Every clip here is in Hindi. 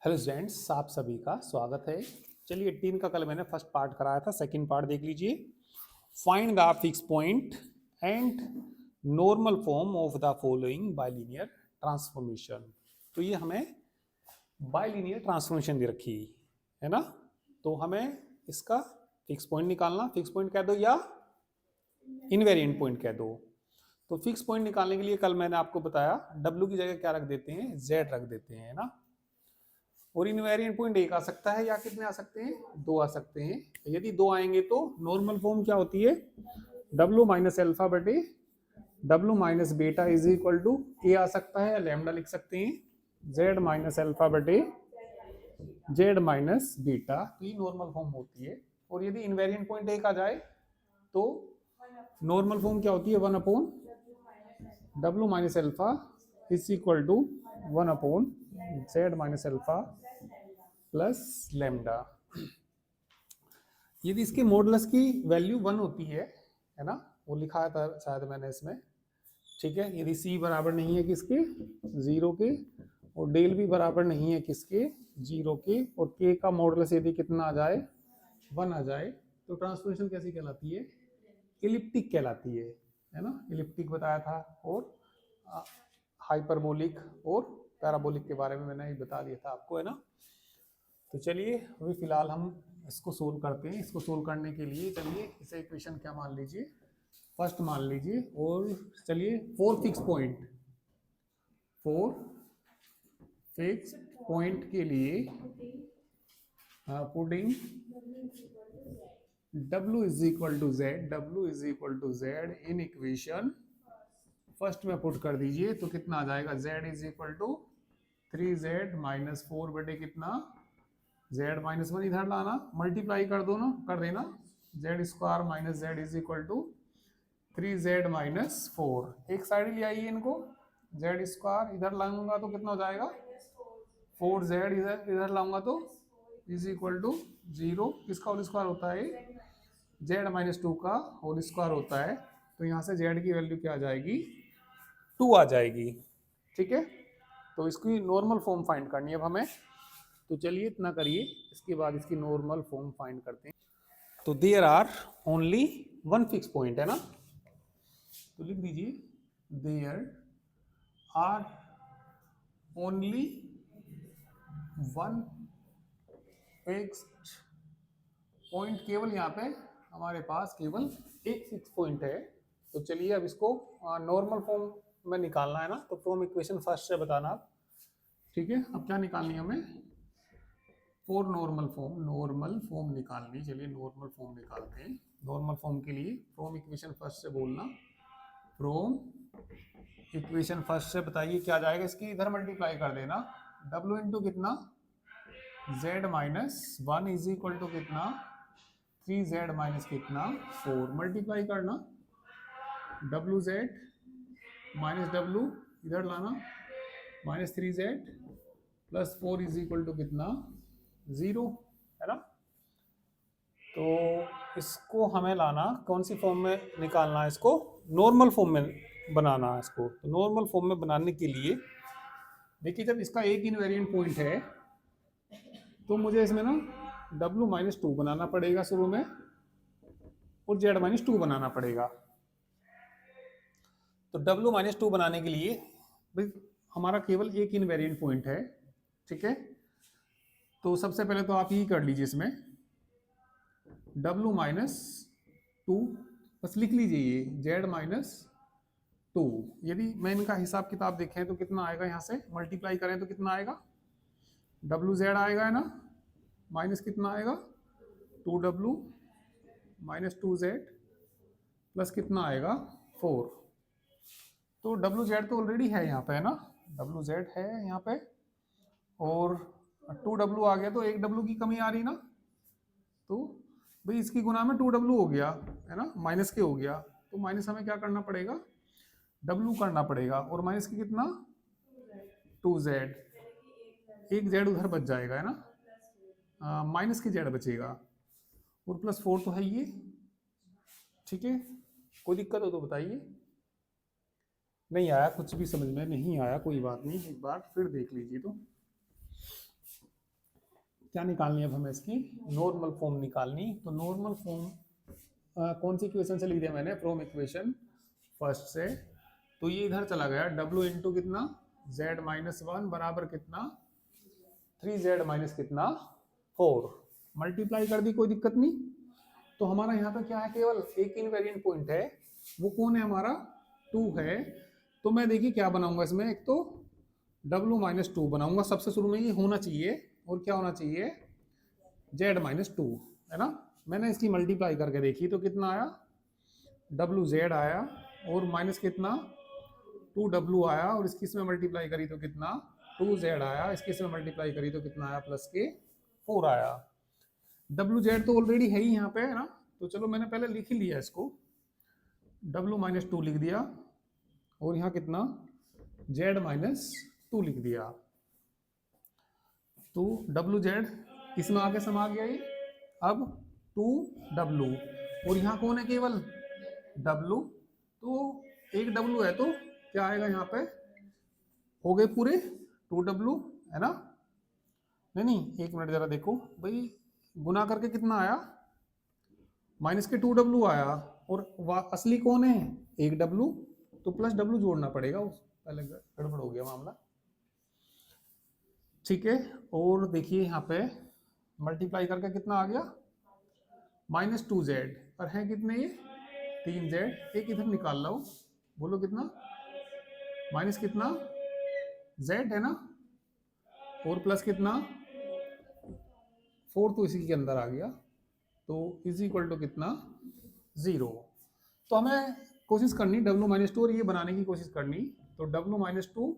हेलो स्टूडेंट्स, आप सभी का स्वागत है। चलिए 18 का कल मैंने फर्स्ट पार्ट कराया था, सेकंड पार्ट देख लीजिए। Find the fix point and normal form of the following bilinear transformation. तो ये हमें बाइलिनियर ट्रांसफॉर्मेशन दे रखी है ना। तो हमें इसका फिक्स पॉइंट निकालना, फिक्स पॉइंट कह दो या इनवेरिएंट पॉइंट कह दो। तो फिक्स पॉइंट निकालने के लिए कल मैंने आपको बताया W की जगह क्या रख देते हैं, Z रख देते हैं ना। और इनवेरिएंट पॉइंट एक आ सकता है या कितने आ सकते हैं, दो आ सकते हैं। यदि दो आएंगे तो नॉर्मल फॉर्म क्या होती है, W माइनस एल्फा बटे W माइनस बेटा इज इक्वल टू ए आ सकता है या लैम्डा लिख सकते हैं, Z माइनस एल्फा बटे Z माइनस बीटा। तो ये नॉर्मल फॉर्म होती है। और यदि इनवेरिएंट पॉइंट एक आ जाए तो नॉर्मल फॉर्म क्या होती है, 1 upon W minus alpha is equal to 1 upon Z minus alpha plus lambda. यदि इसके मॉडुलस की वैल्यू 1 होती है ना, वो लिखा था शायद मैंने इसमें, ठीक है। यदि C बराबर नहीं है किसके, 0 के, और डेल भी बराबर नहीं है किसके, 0 के, और K का मॉडुलस यदि कितना आ जाए, 1 आ जाए, तो ट्रांसफॉर्मेशन कैसी कहलाती है, इलिप्टिक कहलाती है ना। इलिप्टिक बताया था, और हाइपरबोलिक और पैराबोलिक के बारे में मैंने ही बता दिया था आपको, है ना। तो चलिए अभी फिलहाल हम इसको सोल्व करते हैं। इसको सोल्व करने के लिए चलिए इसे इक्वेशन क्या मान लीजिए, फर्स्ट मान लीजिए। और चलिए फोर फिक्स पॉइंट के लिए putting W is equal to Z in equation first में पुट कर दीजिए। तो कितना आ जाएगा, Z is equal to 3Z minus 4 बटे कितना, Z माइनस 1 इधर लाना, मल्टीप्लाई कर दो ना, कर देना, Z square minus Z is equal to 3Z minus 4। एक साइड ले आइए इनको, Z स्क्वायर इधर लाऊंगा तो कितना हो जाएगा, 4Z इधर इधर लाऊंगा तो इज इक्वल टू 0। किसका होल स्क्वायर होता है, Z माइनस 2 का होल स्क्वायर होता है। तो यहाँ से Z की वैल्यू क्या आ जाएगी, 2 आ जाएगी, ठीक है। तो इसकी नॉर्मल फॉर्म फाइंड करनी है अब हमें। तो चलिए इतना करिए, इसके बाद इसकी नॉर्मल फॉर्म फाइंड करते हैं। तो there are only one fix point, है ना। तो लिख दीजिए there are only one fixed point. केवल यहाँ पे हमारे पास केवल एक फिक्स पॉइंट है। तो चलिए अब इसको नॉर्मल फॉर्म में निकालना है ना। तो फॉर्म इक्वेशन फर्स्ट से बताना आप, ठीक है। अब क्या निकालनी है हमें, फॉर नॉर्मल फॉर्म निकालनी। चलिए नॉर्मल फॉर्म निकालते हैं। नॉर्मल फॉर्म के लिए फ्रॉम इक्वेशन फर्स्ट से बोलना, फ्रॉम इक्वेशन फर्स्ट से बताइए क्या जाएगा, इसकी इधर मल्टीप्लाई कर देना, W इंटू कितना, Z minus 1 is equal to कितना, 3Z माइनस कितना 4, मल्टीप्लाई करना, WZ माइनस W इधर लाना, minus 3Z plus 4 is equal to कितना 0, है ना। तो इसको हमें लाना कौन सी फॉर्म में निकालना है, इसको नॉर्मल फॉर्म में बनाना है इसको। तो नॉर्मल फॉर्म में बनाने के लिए देखिए, जब इसका एक इनवेरिएंट पॉइंट है तो मुझे इसमें ना W माइनस 2 बनाना पड़ेगा शुरू में, और Z माइनस 2 बनाना पड़ेगा। तो W माइनस 2 बनाने के लिए भाई हमारा केवल एक इनवेरिएंट पॉइंट है, ठीक है। तो सबसे पहले तो आप यही कर लीजिए, इसमें W माइनस 2 बस लिख लीजिए, ये Z माइनस 2। यदि मैं इनका हिसाब किताब देखें तो कितना आएगा, यहाँ से मल्टीप्लाई करें तो कितना आएगा, WZ आएगा, है ना, माइनस कितना आएगा 2W माइनस 2Z प्लस कितना आएगा 4। तो WZ तो ऑलरेडी है यहाँ पे, है ना, WZ है यहाँ पे, और 2W आ गया तो एक W की कमी आ रही ना। तो भाई इसकी गुना में 2W हो गया, है ना, माइनस के हो गया। तो माइनस हमें क्या करना पड़ेगा, W करना पड़ेगा, और माइनस की कितना 2Z, एक Z उधर बच जाएगा, है ना, माइनस की Z बचेगा, और प्लस 4 तो है ये, ठीक है। कोई दिक्कत हो तो बताइए। नहीं आया, कुछ भी समझ में नहीं आया, कोई बात नहीं, एक बार फिर देख लीजिए। तो क्या निकालनी है अब हमें इसकी नॉर्मल फॉर्म निकालनी। तो नॉर्मल फॉर्म कौन सी इक्वेशन से ली थी मैंने, फ्रॉम इक्वेशन फर्स्ट से। तो ये इधर चला गया, W इंटू कितना z-1 बराबर कितना 3z माइनस कितना 4, मल्टीप्लाई कर दी, कोई दिक्कत नहीं। तो हमारा यहाँ पे क्या है, केवल एक इनवेरिएंट पॉइंट है, वो कौन है हमारा 2 है। तो मैं देखिए क्या बनाऊंगा इसमें, एक तो W-2 बनाऊंगा सबसे शुरू में, ये होना चाहिए, और क्या होना चाहिए z-2 है ना। मैंने इसकी मल्टीप्लाई करके देखी तो कितना आया, WZ आया, और माइनस कितना 2W आया, और इसकी इसमें मल्टीप्लाई करी तो कितना 2Z आया, इसकी इसमें मल्टीप्लाई करी तो कितना आया प्लस के 4 आया। WZ तो ऑलरेडी है ही यहाँ पे है ना, तो चलो मैंने पहले लिख ही लिया इसको, W-2 लिख दिया, और यहाँ कितना Z-2 लिख दिया। तो WZ किसमें आगे समा गया ये, अब 2W, और यहाँ कौन है केवल W, तो एक W है तो क्या आएगा यहाँ पे, हो गए पूरे 2W है ना। नहीं एक मिनट जरा देखो भाई, गुना करके कितना आया माइनस के 2W आया, और असली कौन है एक W, तो प्लस W जोड़ना पड़ेगा, पहले गड़बड़ हो गया मामला, ठीक है। और देखिए यहाँ पे मल्टीप्लाई करके कितना आ गया -2Z, और है कितने ये 3Z, एक इधर निकाल लो, बोलो कितना माइनस कितना Z है ना, और प्लस कितना 4 तो इसी के अंदर आ गया, तो इज इक्वल टू कितना 0। तो हमें कोशिश करनी W-2 और ये बनाने की कोशिश करनी, तो W-2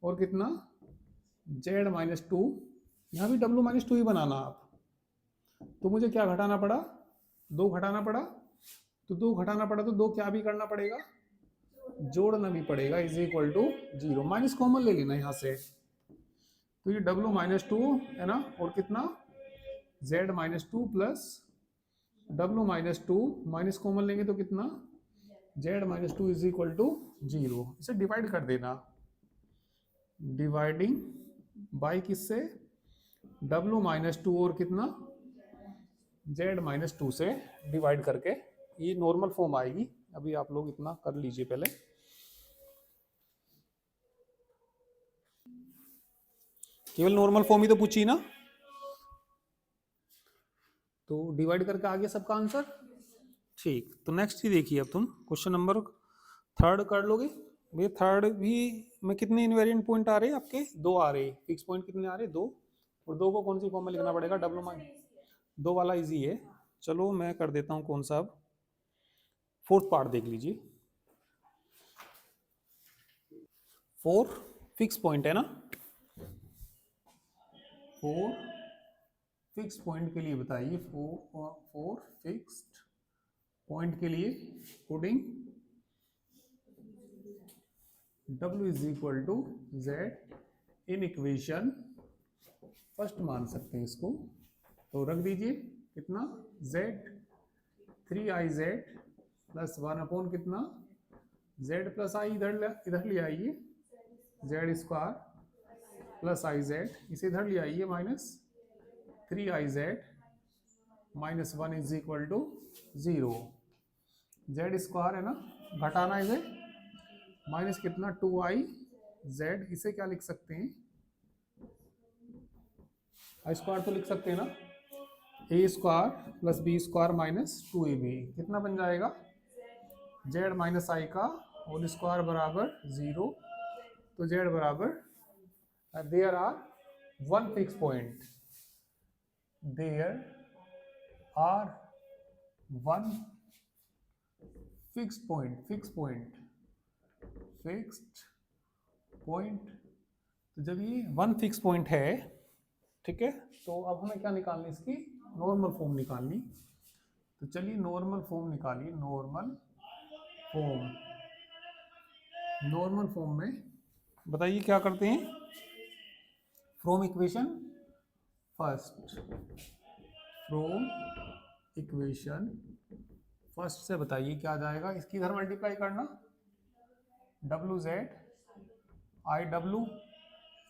और कितना Z-2, यहाँ भी W-2 ही बनाना आप। तो मुझे क्या घटाना पड़ा, 2 घटाना पड़ा, तो 2 घटाना पड़ा तो 2 क्या भी करना पड़ेगा, जोड़ना भी पड़ेगा, is equal to 0, minus common ले लेना यहाँ से, तो ये W-2 है ना, और कितना Z-2 plus W-2 minus common लेंगे तो कितना Z-2 इज इक्वल टू 0। इसे डिवाइड कर देना, डिवाइडिंग बाई किससे W-2 और कितना Z-2 से डिवाइड करके ये नॉर्मल फॉर्म आएगी। अभी आप लोग इतना कर लीजिए पहले, केवल नॉर्मल फॉर्म ही तो पूछी ना, तो डिवाइड करके आ गया सबका आंसर, ठीक। तो नेक्स्ट ही देखिए, अब तुम क्वेश्चन नंबर 3 कर लोगे। ये 3 भी में कितने इनवेरिएंट पॉइंट आ रहे हैं आपके, 2 आ रहे, फिक्स पॉइंट कितने आ रहे 2, और 2 को कौन सी फॉर्म में लिखना पड़ेगा, W-2 वाला इजी है। चलो मैं कर देता हूँ कौन सा, अब 4th पार्ट देख लीजिए। 4 फिक्स पॉइंट है ना, 4 फिक्स पॉइंट के लिए बताइए, 4 फिक्स्ड पॉइंट के लिए coding W is equal to Z in equation first मान सकते हैं इसको, तो रख दीजिए कितना Z 3IZ प्लस 1 अपॉन कितना Z प्लस I, इधर ले आइए Z² प्लस IZ, इसे इधर ले आइए minus 3IZ minus 1 is equal to 0। Z² है ना, घटाना इसे, माइनस कितना 2IZ, इसे क्या लिख सकते हैं I² तो लिख सकते हैं ना, A² plus B² minus 2AB, कितना बन जाएगा Z माइनस I का होल स्क्वायर बराबर 0। तो Z बराबर there are 1 fix point, there are 1 fixed point, fixed point. तो जब ये 1 फिक्स पॉइंट है, ठीक है, तो अब हमें क्या निकालनी, इसकी नॉर्मल फॉर्म निकालनी। तो चलिए नॉर्मल फॉर्म निकालिए, नॉर्मल फॉर्म में बताइए क्या करते हैं, फ्रॉम इक्वेशन फर्स्ट से बताइए क्या आ जाएगा, इसकी इधर मल्टीप्लाई करना, WZ IW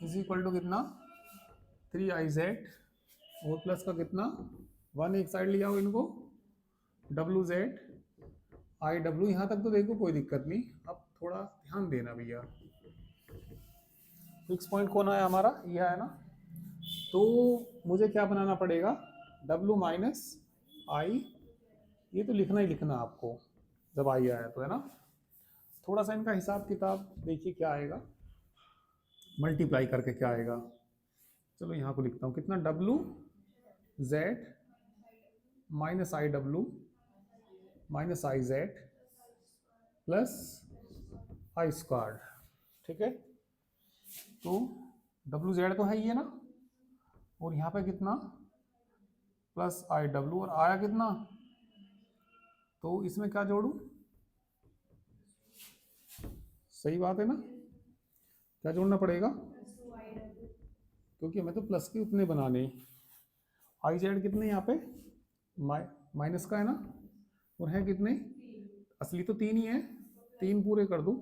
is equal to कितना 3IZ और प्लस का कितना 1 एक साइड ले आओ इनको, डब्लू जेड आई डब्लू, यहाँ तक तो देखो कोई दिक्कत नहीं। अब थोड़ा ध्यान देना भैया, फिक्स पॉइंट कौन आया हमारा, ये है ना, तो मुझे क्या बनाना पड़ेगा, डब्लू माइनस आई, ये तो लिखना ही लिखना आपको जब आई आया तो, है ना। थोड़ा सा इनका हिसाब किताब देखिए क्या आएगा, मल्टीप्लाई करके क्या आएगा। चलो यहाँ को लिखता हूँ, कितना W Z minus I W minus I Z plus I square, ठीक है। तो डब्लू जेड तो है ही है ना, और यहाँ पे कितना प्लस आई डब्लू, और आया कितना, तो इसमें क्या जोड़ू, सही बात है ना, क्या जोड़ना पड़ेगा, क्योंकि हमें तो प्लस के उतने बनाने, आई जेड कितने यहाँ पे माइनस का है ना, और है कितने, असली तो 3 ही है, 3 पूरे कर दूँ,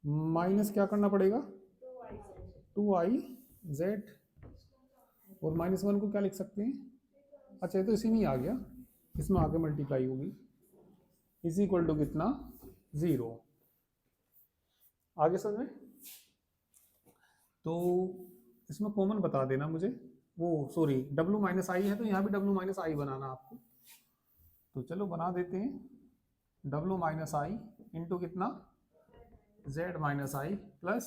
माइनस क्या करना पड़ेगा 2i z, और -1 को क्या लिख सकते हैं, अच्छा ये तो इसी में ही आ गया, इसमें आगे मल्टीप्लाई होगी, इज इक्वल टू कितना 0, आगे समझ में। तो इसमें कॉमन बता देना मुझे, वो सॉरी w माइनस आई है तो यहाँ भी w माइनस आई बनाना आपको, तो चलो बना देते हैं, w माइनस आई इंटू कितना z माइनस आई प्लस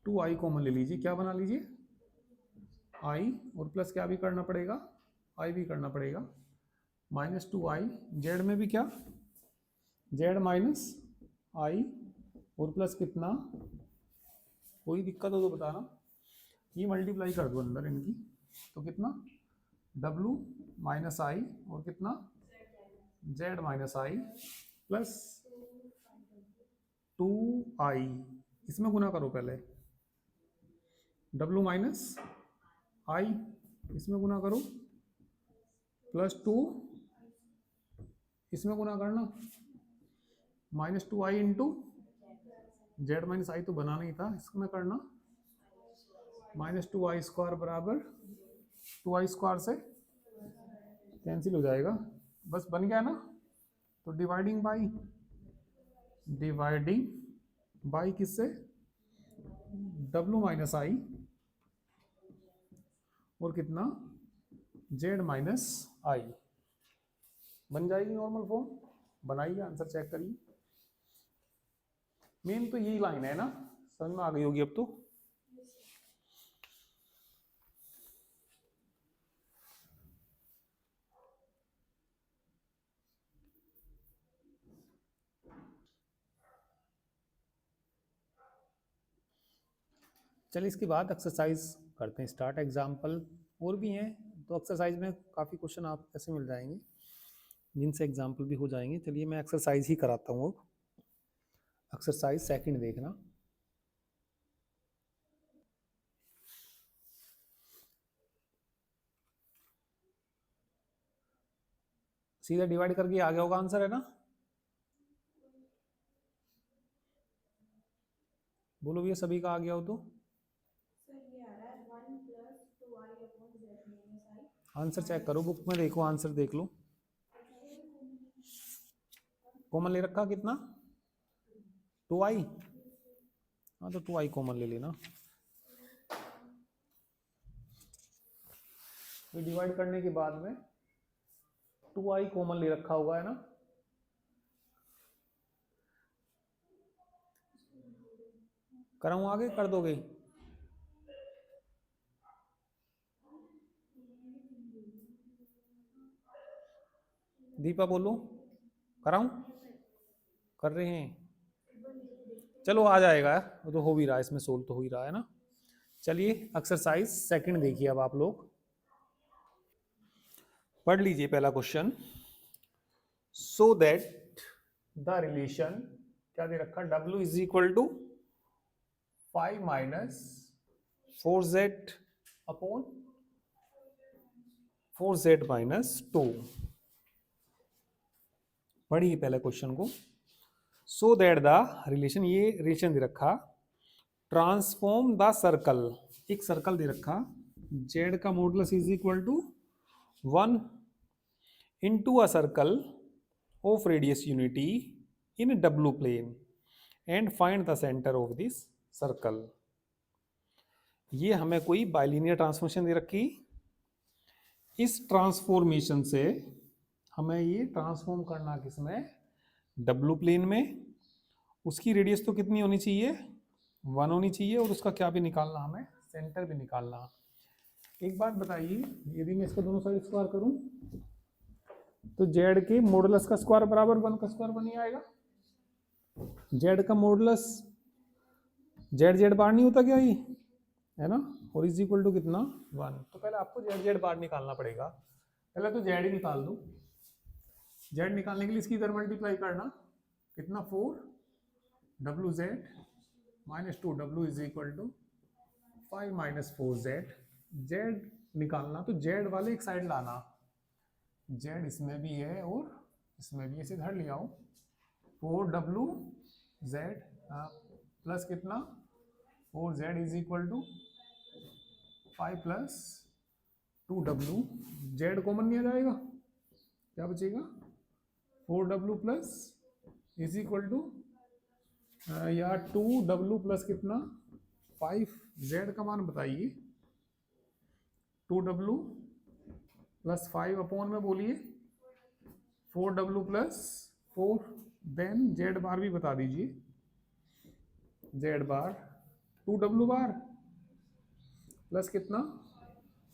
2i कॉमन ले लीजिए, क्या बना लीजिए i, और प्लस क्या भी करना पड़ेगा i भी करना पड़ेगा, -2i, z में भी क्या z माइनस आई, और प्लस कितना, कोई दिक्कत हो तो बताना, ये मल्टीप्लाई कर दो अंदर इनकी, तो कितना w माइनस आई और कितना z माइनस आई प्लस 2i, इसमें गुना करो पहले, w माइनस आई इसमें गुना करो प्लस 2 इसमें गुना करना, -2i इंटू z माइनस आई तो बनाना ही था, इसमें करना -2i स्क्वायर बराबर 2i स्क्वायर से कैंसिल हो जाएगा, बस बन गया ना। तो डिवाइडिंग बाई किससे, w माइनस आई और कितना z माइनस आई, बन जाएगी नॉर्मल फॉर्म, बनाइए आंसर चेक करिए। मेन तो यही लाइन है ना, समझ में आ गई होगी अब तो। चलिए इसके बाद एक्सरसाइज करते हैं स्टार्ट, एग्जाम्पल और भी हैं, तो एक्सरसाइज में काफ़ी क्वेश्चन आप ऐसे मिल जाएंगे जिनसे एग्जाम्पल भी हो जाएंगे। चलिए मैं एक्सरसाइज ही कराता हूँ, एक्सरसाइज सेकंड देखना, सीधा डिवाइड करके आ गया होगा आंसर, है ना, बोलो भैया सभी का आ गया हो तो आंसर चेक करो, बुक में देखो, आंसर देख लो, कॉमन ले रखा कितना 2i, हाँ तो 2i कॉमन ले लेना, ये डिवाइड करने के बाद में 2i कॉमन ले रखा होगा, है ना, कराऊं आगे, कर दोगे, दीपा बोलो, कराऊं, कर रहे हैं, चलो आ जाएगा, वो तो हो भी रहा है, इसमें सोल्व तो हो ही रहा है ना। चलिए एक्सरसाइज सेकंड देखिए, अब आप लोग पढ़ लीजिए पहला question, so that the relation क्या दे रखा, w is equal to 5 minus 4z upon 4z minus 2, पढ़िए पहले क्वेश्चन को, सो दैट द रिलेशन, ये रिलेशन दे रखा, ट्रांसफॉर्म द सर्कल, एक सर्कल दे रखा जेड का modulus is equal to 1 into a circle of radius unity in a w plane and find the center of this circle. ये हमें कोई बाइलिनियर ट्रांसफॉर्मेशन दे रखी, इस ट्रांसफॉर्मेशन से हमें ये ट्रांसफॉर्म करना किसमें, डब्लू प्लेन में। उसकी रेडियस तो कितनी होनी चाहिए, 1 होनी चाहिए, और उसका क्या भी निकालना, हमें सेंटर भी निकालना। एक बात बताइए, यदि मैं इसको दोनों साइड स्क्वायर करूं तो जेड के मॉडुलस का स्क्वायर बराबर 1 का स्क्वायर बन ही आएगा। जेड का मॉडुलस जेड जेड बार नहीं होता क्या, ये है ना, और इज इक्वल टू कितना 1। तो पहले आपको जेड जेड बार निकालना पड़ेगा। पहले तो जेड ही निकाल दो। जेड निकालने के लिए इसकी इधर मल्टीप्लाई करना, कितना 4 W Z minus 2 W is equal to 5 minus 4 Z. Z निकालना तो जेड वाले एक साइड लाना, जेड इसमें भी है और इसमें भी, ऐसे इधर ले आओ। 4 डब्ल्यू जेड प्लस कितना 4 Z is equal to 5 plus 2 W. Z common नहीं आ जाएगा, क्या बचेगा 4 W plus is equal to या 2 डब्ल्यू प्लस कितना 5। जेड का मान बताइए, 2 डब्ल्यू प्लस 5 अपॉन में बोलिए 4 डब्ल्यू प्लस 4। देन जेड बार भी बता दीजिए, जेड बार 2 डब्ल्यू बार प्लस कितना,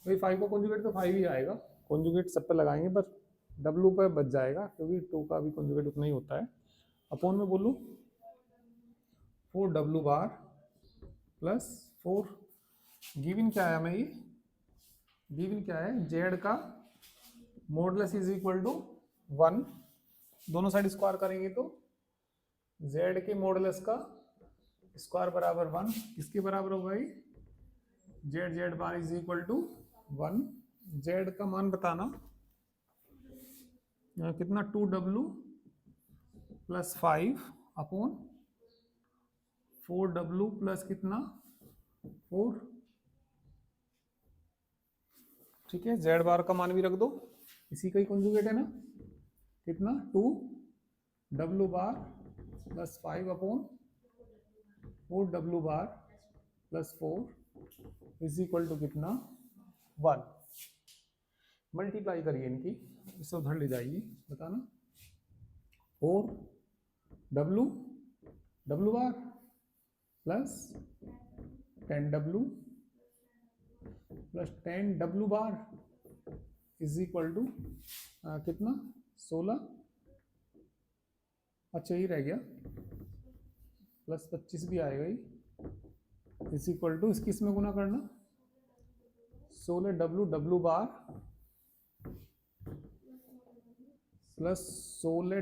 भाई 5 को कॉन्जुगेट तो 5 ही आएगा, कॉन्जुगेट सब पे लगाएंगे, पर डब्ल्यू पे बच जाएगा क्योंकि 2 का भी कॉन्जुगेट उतना ही होता है। अपॉन में बोलूँ 4 डब्ल्यू बार प्लस 4। गिवन क्या है हमें, ये गिवन क्या है, जेड का मॉडुलस इज इक्वल टू 1। दोनों साइड स्क्वायर करेंगे तो जेड के मॉडुलस का स्क्वायर बराबर 1, किसके बराबर होगा ये, Z Z bar is equal to 1। Z का मान बताना, कितना 2 W plus 5 upon 4 W plus कितना 4। ठीक है, जेड बार का मान भी रख दो, इसी का ही कॉन्जुगेट है ना, कितना 2 W bar plus 5 upon 4 W bar plus 4 is equal to कितना 1। मल्टीप्लाई करिए इनकी, इसे उधर ले जाइए, बताना 4 W W bar plus 10 W plus 10 W bar is equal to कितना 16। अच्छा ये रह गया, प्लस 25 भी आएगा ही, इज इक्वल टू इसकी इसमें गुना करना 16 W W bar plus 16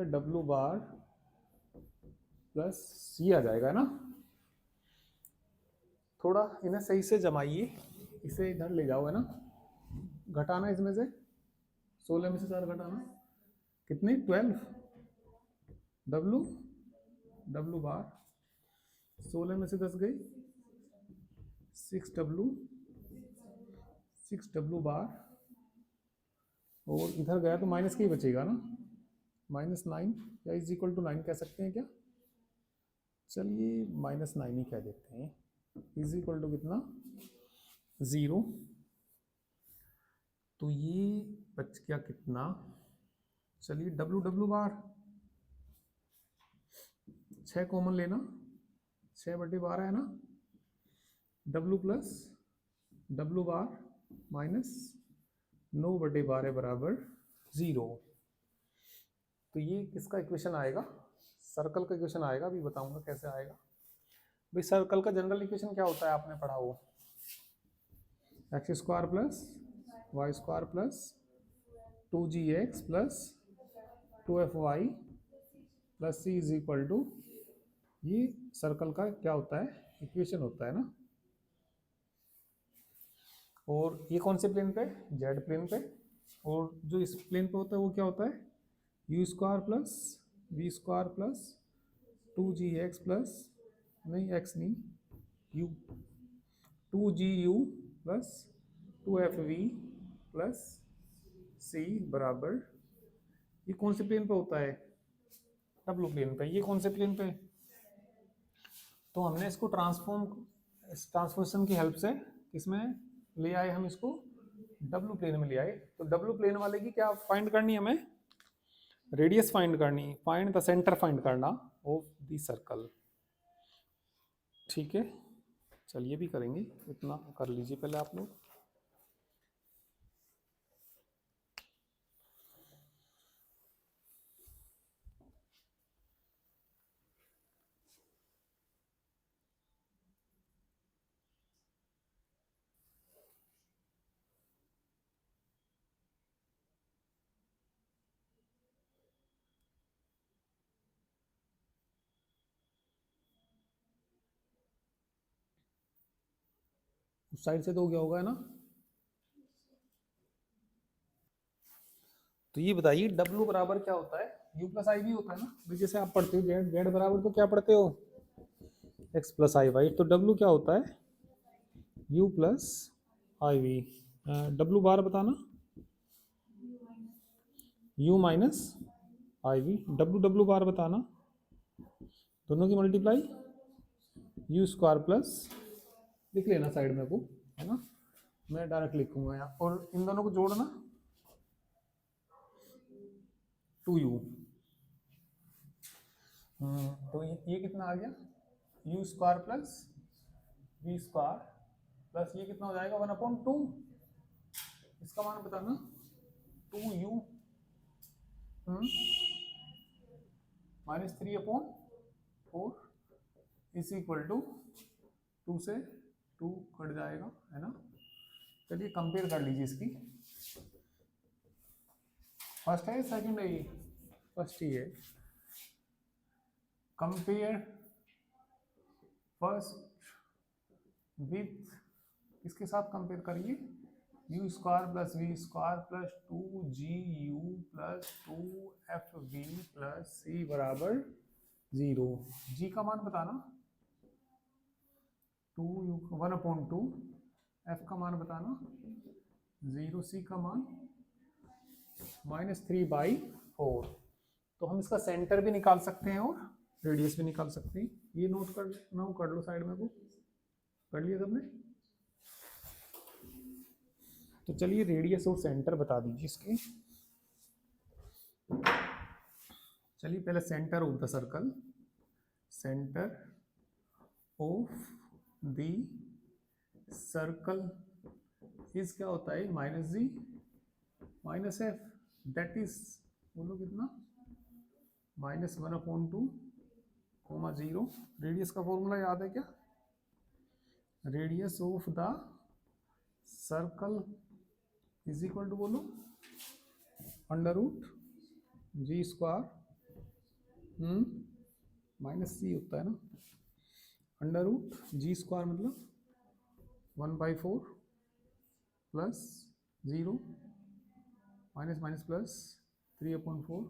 W bar plus सी आ जाएगा ना। थोड़ा इन्हें सही से जमाइए, इसे इधर ले जाओ, है ना, घटाना इसमें से 16 में से 4 घटाना, कितने 12 डब्ल्यू डब्ल्यू बार, 16 में से 10 गई 6 डब्ल्यू बार, और इधर गया तो माइनस का ही बचेगा ना, -9 या इज इक्वल टू 9 कह सकते हैं क्या, चलिए -9 ही कह देते हैं, इज इक्वल टू कितना 0। तो ये बच गया कितना, चलिए डब्ल्यू डब्ल्यू बार 6 कॉमन लेना, 6/12 है ना, डब्ल्यू प्लस डब्ल्यू बार माइनस 9/12 बराबर 0। तो ये किसका इक्वेशन आएगा, सर्कल का इक्वेशन आएगा, अभी बताऊंगा कैसे आएगा। भाई सर्कल का जनरल इक्वेशन क्या होता है, आपने पढ़ा हो, X square plus Y square plus 2gx plus 2fy plus C is equal to, ये सर्कल का क्या होता है, इक्वेशन होता है ना। और ये कौन से प्लेन पे, जेड प्लेन पे, और जो इस प्लेन पे होता है वो क्या होता है, U square plus we square plus 2gx plus, नहीं एक्स नहीं U, 2GU plus 2FV plus C बराबर, ये कौन से प्लेन पे होता है? डब्लू प्लेन पे। ये कौन से प्लेन पे? तो हमने इसको इस ट्रांसफॉर्मेशन की हेल्प से इसमें ले आए, हम इसको डब्लू प्लेन में ले आए। तो डब्लू प्लेन वाले की क्या फाइंड करनी है हमें? रेडियस फाइंड करनी, फाइंड द सेंटर फाइंड करना ऑफ द सर्कल। ठीक है, चलिए भी करेंगे, इतना कर लीजिए पहले आप लोग। उस साइड से तो क्या होगा, है ना? तो ये बताइए W बराबर क्या होता है? U प्लस आई भी होता है ना भाई, जैसे आप पढ़ते हो जेड, जेड बराबर तो क्या पढ़ते हो? x plus I Y. तो W क्या होता है? U plus I V. W bar बताना, U minus I V. W bar बताना, दोनों की मल्टीप्लाई U स्क्वायर प्लस, लिख लेना साइड में को, है ना? मैं डायरेक्ट लिखूंगा यहाँ, और इन दोनों को जोड़ना 2U। तो ये कितना आ गया? U square plus V square plus ये कितना हो जाएगा? 1/2। इसका मान बताना, 2U minus 3/4 is equal to 2 से 2 कट जाएगा, है ना? चलिए कंपेयर कर लीजिए इसकी। फर्स्ट है सेकंड है? ये फर्स्ट ही है। कंपेयर फर्स्ट विथ, किसके साथ कंपेयर करिए? U square plus V square plus 2GU plus 2FV plus C बराबर 0। G का मान बताना, 2U 1/2, F का मान बताना 0, C का मान -3/4। तो हम इसका सेंटर भी निकाल सकते हैं और रेडियस भी निकाल सकते हैं। ये नोट कर लो साइड में को, कर लिया सबने? तो चलिए रेडियस और सेंटर बता दीजिए इसके। चलिए पहले centre of the circle, centre of the circle is क्या होता है? -G minus F, that is, बोलो कितना? -1/2, 0। रेडियस का फॉर्मूला याद है क्या? Radius of the circle is equal to, बोलो, √G स्क्वायर -C होता है ना, √G स्क्वायर मतलब 1/4 प्लस 0 माइनस माइनस प्लस 3/4,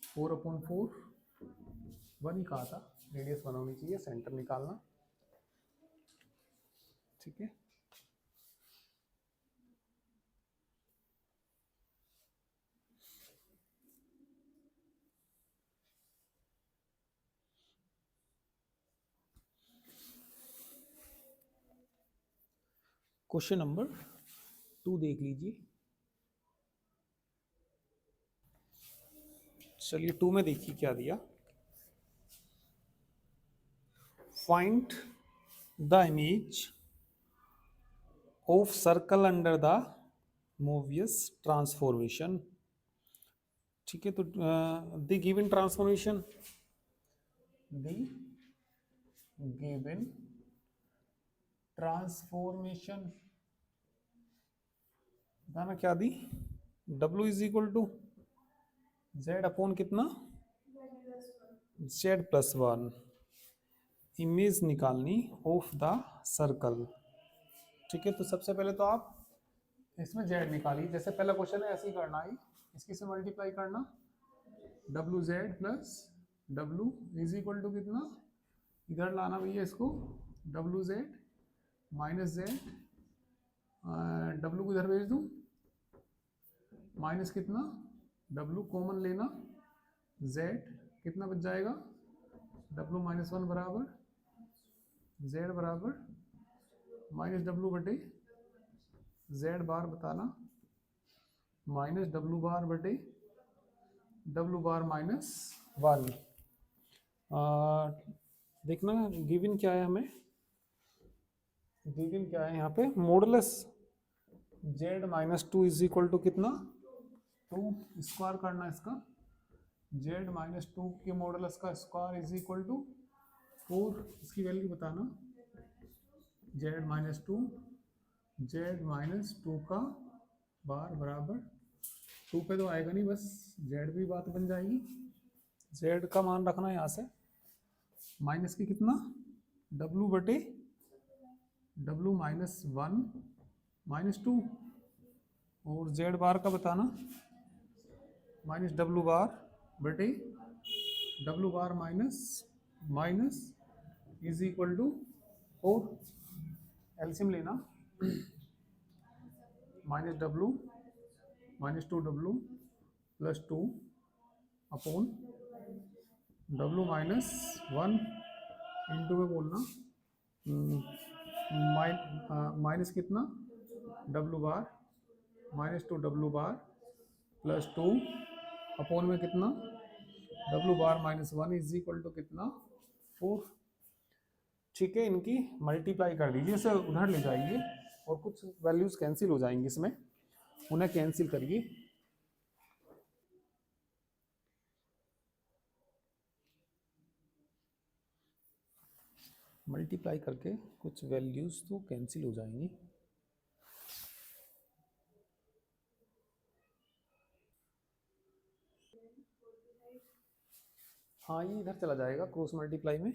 4/4, 1 ही कहा था। रेडियस 1 होनी चाहिए, सेंटर निकालना। ठीक है, क्वेश्चन नंबर 2 देख लीजिए। चलिए 2 में देखिए क्या दिया। Find the image of circle under the Mobius transformation. ठीक है, तो the given transformation, the given transformation बताना क्या दी? W is equal to Z upon कितना? Z+1। इमेज निकालनी ऑफ द सर्कल। ठीक है, तो सबसे पहले तो आप इसमें Z निकालिए, जैसे पहला क्वेश्चन है ऐसे ही करना है। इसकी से मल्टीप्लाई करना, WZ plus W is equal to कितना? इधर लाना भैया इसको W Z minus Z, W को इधर भेज दूँ, माइनस कितना, डब्लू कॉमन लेना, जेड कितना बच जाएगा, डब्लू माइनस वन बराबर जेड बराबर माइनस डब्लू बटे जेड बार बताना, माइनस डब्लू बार बटे डब्लू बार माइनस वन। देखना गिवन क्या है, हमें गिवन क्या है यहाँ पे, modulus Z minus two is equal to कितना, टू स्क्वायर करना इसका, जेड माइनस टू के मॉडुलस का स्क्वायर इज इक्वल टू 4, इसकी वैल्यू बताना, Z minus two, Z minus two का बार बराबर 2 पे तो आएगा नहीं, बस जेड भी बात बन जाएगी, जेड का मान रखना है यहाँ से, माइनस की कितना, डब्लू बटे W minus one minus two, और जेड बार का बताना, माइनस डब्लू बार बटे W bar minus minus is equal to 4, LCM लेना, minus W minus two W plus two upon W minus one into में बोलना, माइनस कितना, W bar minus two W bar plus two upon में कितना, W bar minus one is equal to कितना, 4। ठीक है, इनकी मल्टीप्लाई कर दीजिए, इसे उधर ले जाइए और कुछ वैल्यूज कैंसिल हो जाएंगी इसमें, उन्हें कैंसिल करिए। मल्टीप्लाई करके कुछ वैल्यूज तो कैंसिल हो जाएंगी। हाँ, ये इधर चला जाएगा क्रॉस मल्टीप्लाई में।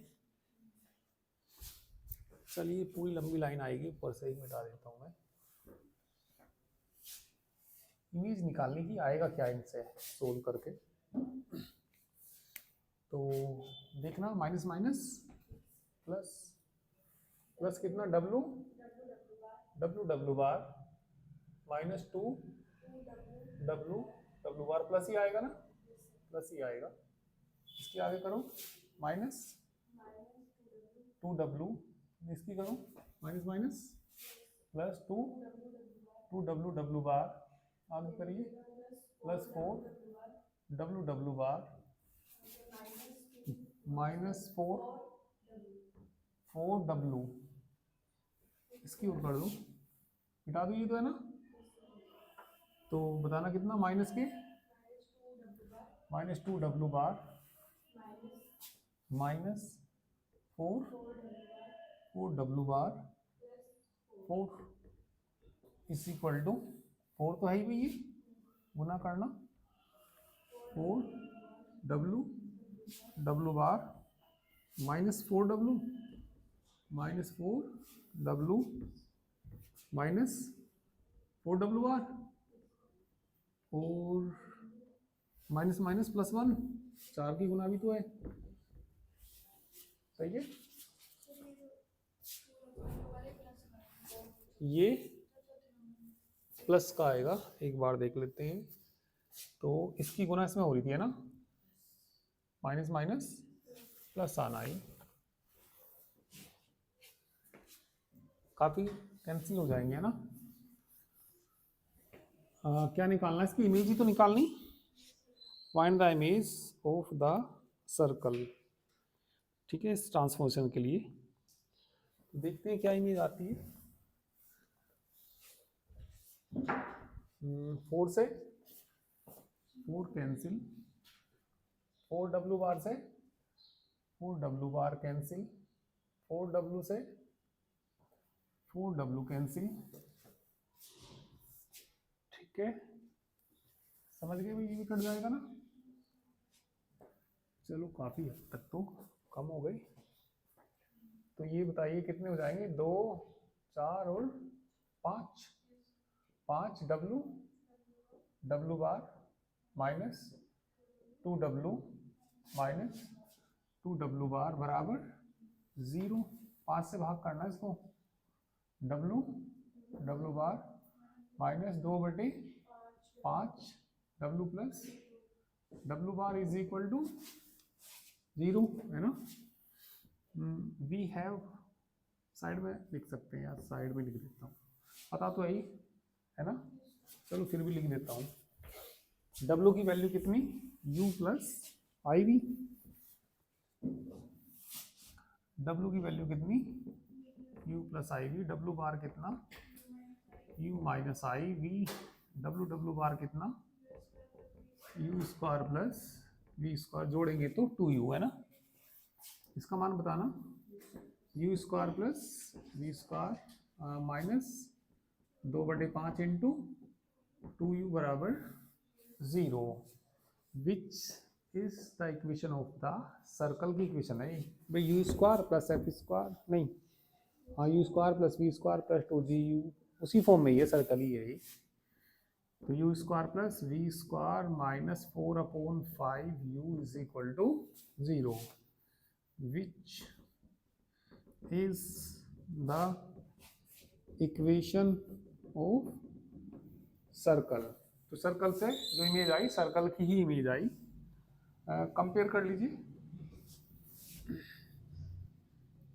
चलिए पूरी लंबी लाइन आएगी, ऊपर से ही मिटा देता हूँ मैं। इमेज निकालने की, आएगा क्या इनसे सोल्व करके, तो देखना, माइनस माइनस प्लस, प्लस कितना, W W W bar minus two W W bar, plus ही आएगा ना, प्लस ही आएगा, इसकी आगे करो माइनस टू डब्लू, इसकी करो minus minus plus two W W bar, आगे करिए plus 4 W W bar minus 4 W, इसकी ओर कर दो, मिटा दो, ये तो है ना, तो बताना कितना, माइनस के minus two W bar minus 4 W bar 4 is equal to 4 तो है ही भैया, गुना करना, 4 W W bar minus 4 W minus 4 W minus 4 W bar, और माइनस माइनस प्लस 1, 4 की गुना भी तो है, सही है। ये प्लस का आएगा, एक बार देख लेते हैं, तो इसकी गुना इसमें हो रही थी है ना, माइनस माइनस प्लस आना ही, काफी कैंसिल हो जाएंगे है ना। क्या निकालना है, इसकी इमेज ही तो निकालनी, find the image of the circle, ठीक है, इस ट्रांसफॉर्मेशन के लिए देखते हैं क्या इमेज आती है। 4 से 4 कैंसिल, 4 डब्लू बार से 4 डब्लू बार कैंसिल, 4 डब्लू से 4 डब्लू कैंसिल, ठीक है, समझ गए, ये भी कट जाएगा ना। चलो काफी हद तक तो कम हो गई, तो ये बताइए कितने हो जाएंगे, 2 4 और 5 W W bar minus 2 W minus 2 W bar बराबर 0। 5 से भाग करना है इसको, W W bar minus 2/5 W plus W bar is equal to 0, है ना। वी हैव, साइड में लिख सकते हैं यार, साइड में लिख देता हूँ, पता तो यही है ना, चलो फिर भी लिख देता हूँ। डब्लू की वैल्यू कितनी, u plus I V, W की वैल्यू कितनी, u plus I V, W bar कितना, u minus I V, W W bar कितना, u square plus we square, जोड़ेंगे तो 2u, है ना। इसका मान बताना, u square plus we square minus 2/5 into 2u बराबर 0, which is the equation of the circle की इक्वेशन है भाई, U square plus F square, नहीं हाँ, U square plus we square plus 2GU, उसी फॉर्म में ये सर्कल ही है ये। तो U square plus we square minus 4/5u is equal to 0, which is the equation of circle. तो सर्कल से जो इमेज आई, सर्कल की ही इमेज आई। कंपेयर कर लीजिए,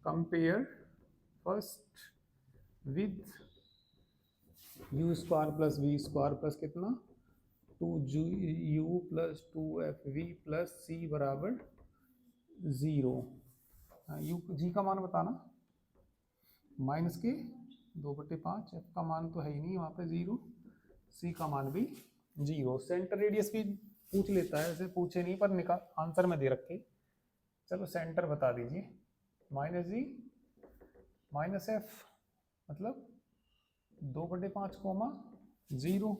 compare first with u square plus we square plus कितना 2GU plus 2FV plus C बराबर 0। यू जी का मान बताना, माइनस के 2/5, एफ का मान तो है ही नहीं वहाँ पे 0, सी का मान भी 0। सेंटर रेडियस भी पूछ लेता है, ऐसे पूछे नहीं पर निकाल आंसर में दे रखे। चलो सेंटर बता दीजिए, माइनस जी माइनस एफ मतलब 2/5, 0,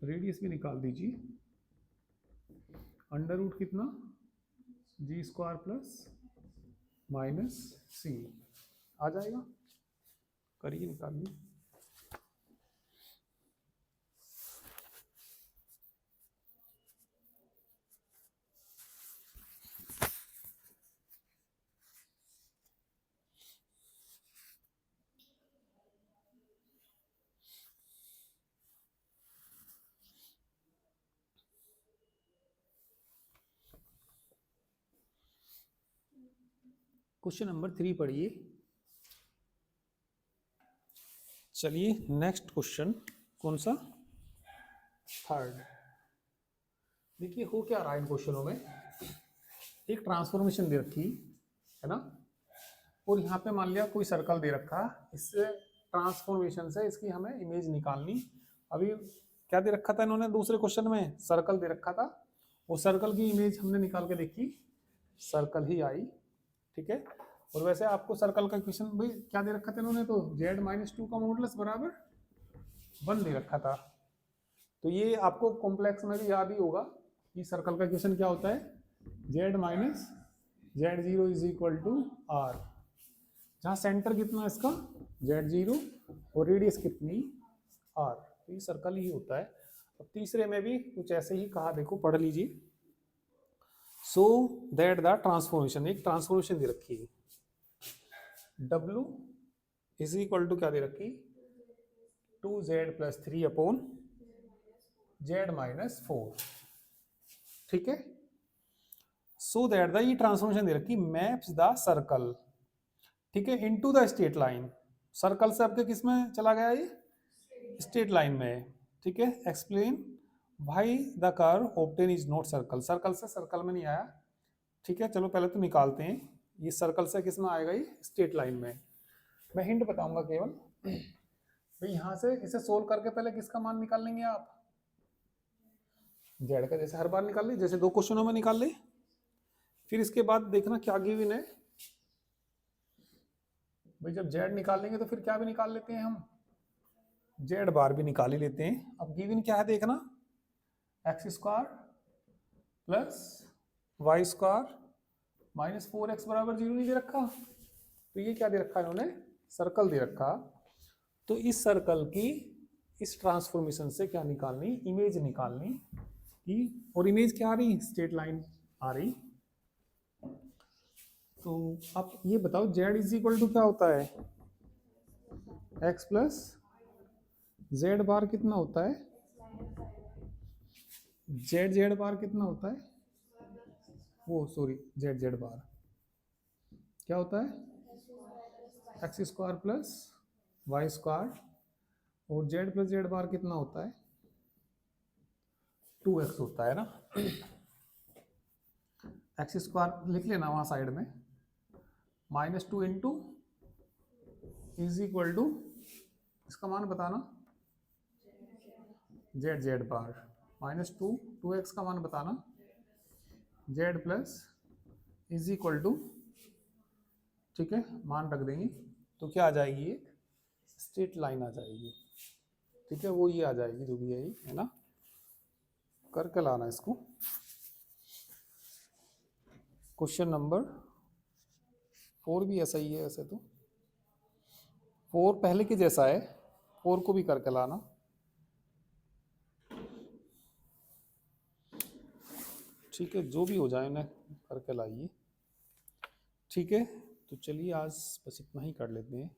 रेडियस भी निकाल दीजिए, अंडर रूट कितना जी स्क्वायर प्लस माइनस सी आ जाएगा, करिए निकालिए। क्वेश्चन नंबर 3 पढ़िए। चलिए नेक्स्ट क्वेश्चन, कौन सा, थर्ड। देखिए हो क्या रहा है इन क्वेश्चनों में, एक ट्रांसफॉर्मेशन दे रखी है ना, और यहाँ पे मान लिया कोई सर्कल दे रखा, इससे ट्रांसफॉर्मेशन से इसकी हमें इमेज निकालनी। अभी क्या दे रखा था इन्होंने दूसरे क्वेश्चन में, सर्कल दे रखा था, वो सर्कल की इमेज हमने निकाल के देखी, सर्कल ही आई, ठीक है। और वैसे आपको सर्कल का क्वेश्चन भाई क्या दे रखा था इन्होंने, तो z-2 का मॉडुलस बराबर 1 दे रखा था। तो ये आपको कॉम्प्लेक्स में भी याद ही होगा कि सर्कल का क्वेश्चन क्या होता है, z-z0 is equal to r, जहाँ सेंटर कितना है इसका z0 और रेडियस कितनी r, तो ये सर्कल ही होता है। अब तीसरे में भी कुछ ऐसे ही कहा, देखो पढ़ लीजिए। सो दैट द ट्रांसफॉर्मेशन, एक ट्रांसफॉर्मेशन दे रखी है, W इज इक्वल टू क्या दे रखी, 2z प्लस 3 अपॉन z-4, ठीक है। सो दैट द, ये ट्रांसफॉर्मेशन दे रखी मैप्स द सर्कल, ठीक है, into the straight line. Circle से आपके किस में चला गया, ये स्ट्रेट लाइन में, ठीक है। Explain why the curve obtain is not circle, circle से सर्कल में नहीं आया, ठीक है। चलो पहले तो निकालते हैं, ये सर्कल से किस में आएगा, ये स्ट्रेट लाइन में। मैं हिंट बताऊंगा केवल भाई, यहां से इसे सोल्व करके पहले किसका मान निकाल लेंगे आप, जेड का, जैसे हर बार निकाल ले, जैसे 2 क्वेश्चनों में निकाल ले। फिर इसके बाद देखना क्या गिवन है भाई, जब जेड निकाल लेंगे तो फिर क्या भी निकाल लेते हैं हम, जेड बार भी निकाल ही लेते हैं। अब गिवन क्या है देखना, x square plus Y square minus 4x बराबर 0 नहीं दे रखा, तो ये क्या दे रखा है इन्होंने, सर्कल दे रखा। तो इस सर्कल की इस ट्रांसफॉर्मेशन से क्या निकालनी, इमेज निकालनी की, और इमेज क्या आ रही, स्ट्रेट लाइन आ रही। तो आप ये बताओ z इज इक्वल टू क्या होता है, x प्लस जेड बार कितना होता है, जेड बार कितना होता है, वो सॉरी जेड बार क्या होता है, x square plus Y square, और जेड प्लस जेड बार कितना होता है, 2x होता है ना। एक्स स्क्वायर लिख लेना वहाँ साइड में, -2 इंटू इज इक्वल टू, इसका मान बताना, जेड बार -2, 2x का मान बताना, z plus is equal to, ठीक है मान रख देंगे, तो क्या आ जाएगी, एक स्ट्रेट लाइन आ जाएगी, ठीक है वो ये आ जाएगी जो भी है ना, करके लाना इसको। क्वेश्चन नंबर 4 भी ऐसा ही है वैसे तो, 4 पहले के जैसा है, 4 को भी करके लाना, ठीक है जो भी हो जाए ना करके लाइए, ठीक है। तो चलिए आज बस इतना ही कर लेते हैं।